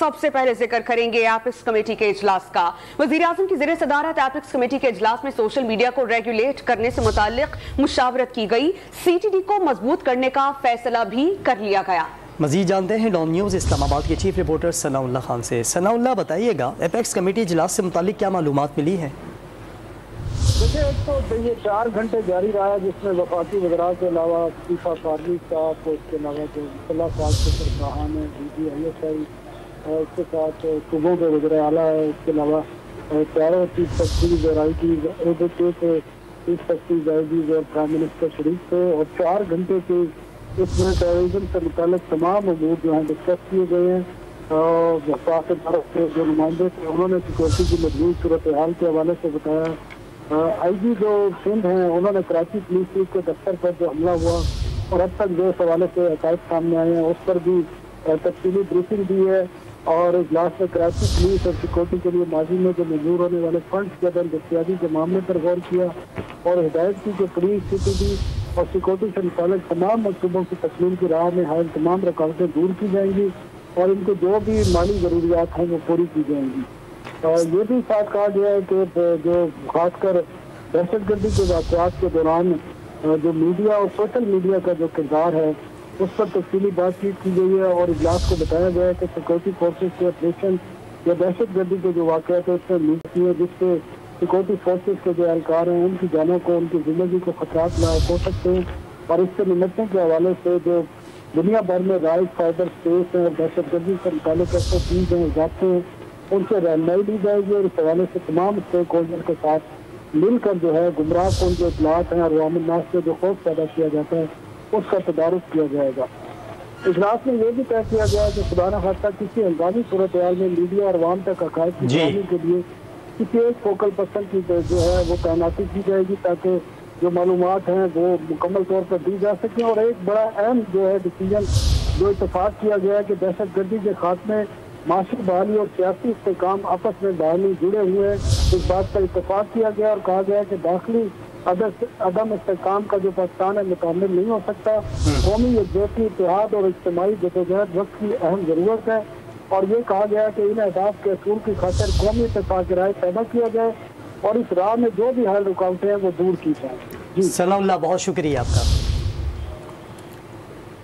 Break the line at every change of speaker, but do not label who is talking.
सबसे पहले जिक्र करेंगे एपिक्स कमेटी के इजलास का। वज़ीर-ए-आज़म की ज़ेरे सदारत एपिक्स कमेटी के इजलास में सोशल मीडिया को रेगुलेट करने से मुताल्लिक मुशावरत की गई। CTD को मजबूत करने का फैसला भी कर लिया गया।
मजीद जानते हैं डॉन न्यूज़ इस्लामाबाद के चीफ रिपोर्टर सनाउल्लाह खान से। सनाउल्लाह, बताइएगा एपेक्स कमेटी इजलास से मुताल्लिक क्या मालूमात मिली है?
देखिए, एक तो ये 4 घंटे जारी रहा है, जिसमें वफाकी वज़रा के अलावा चीफा फार्मी साहब, उसके अलावा जो मुसल्ला साहब है, DGISI, उसके साथ सूबों के वज़ीर आला है, उसके अलावा चारों चीफ सेक्रेटरीज और IT चीफ सेक्रेटरीज और प्राइम मिनिस्टर शरीफ थे। और 4 घंटे के इसमें टेररिज्म से मुताल्लिक तमाम अमूर जो हैं डिस्कस किए गए हैं। वफाक भारत के जो नुमाइंदे थे उन्होंने सिक्योरिटी की मजबूत सूरत हाल के हवाले से बताया। IG जो सिंध हैं उन्होंने कराची पुलिस चीफ के दफ्तर पर जो हमला हुआ और अब तक जो इस हवाले से हक़ाइक़ सामने आए हैं उस पर भी तफसीली ब्रीफिंग दी है। और इजलास में कराची पुलिस और सिक्योरिटी के लिए माजी में जो मंजूर होने वाले फंड्स के अदम दस्तियाबी के मामले पर गौर किया और हिदायत की कि पुलिस, CTD और सिक्योरिटी से मुताल्लिक तमाम मनसूबों की तस्लीम की राह में हाल तमाम रुकावटें दूर की जाएंगी और इनको जो भी माली ज़रूरियात हैं वो पूरी की जाएंगी। ये भी साथ कहा गया है कि जो खासकर दहशतगर्दी के वाक़यात के दौरान जो मीडिया और सोशल मीडिया का जो किरदार है उस पर तफसीली बातचीत की गई है। और इजलास को बताया गया है कि सिक्योरिटी फोर्सेज के ऑपरेशन या दहशतगर्दी के जो वाक़यात है उसमें मीडिया की है, जिससे सिक्योरिटी फोर्सेज के जो एहलकार हैं उनकी जानों को, उनकी ज़िंदगी को खतरात लायक हो सकते हैं। और इससे निपटने के हवाले से जो दुनिया भर में राइट साइबर स्पेस है और दहशतगर्दी से मुताल्लिक़ चीज़ हैं, जाते हैं, उनसे रहनुमाई दी जाएगी। और इस हवाले से तमाम स्टेक होल्डर के साथ मिलकर जो है गुमराह कौन जो इतलात हैं और अवाम-उन-नास से जो खौफ पैदा किया जाता है उसका तदारुक किया जाएगा। इजलास में यह भी तय किया गया है कि खुदा न खास्ता किसी हंगामी सूरत हाल में मीडिया और अवाम तक हक़ाइक़ की फहमी के लिए किसी एक फोकल पर्सन की जो है वो तैनाती की जाएगी ताकि जो मालूमात हैं वो मुकम्मल तौर पर दी जा सकें। और एक बड़ा अहम जो है डिसीजन जो इत्तेफाक किया गया है कि दहशतगर्दी के खात्मे, माशी बहाली और सियासी इस्तेहकाम आपस में बाहमी जुड़े हुए हैं। इस बात पर इत्तेफाक किया गया और कहा गया कि दाखिली अदम इस्तेहकाम का जो पाकिस्तान है मुकम्मल नहीं हो सकता। कौमी यकजहती, इत्तेहाद और इज्तिमाई जदोजहद वक्त की अहम ज़रूरत है। और ये कहा गया कि इन अहदाफ के असूल की खातिर कौमी इत्तेफाक राय पैदा किया जाए और इस राह में जो भी हाल रुकावटें हैं वो दूर की जाए।
जी सलामुल्लाह, बहुत शुक्रिया आपका।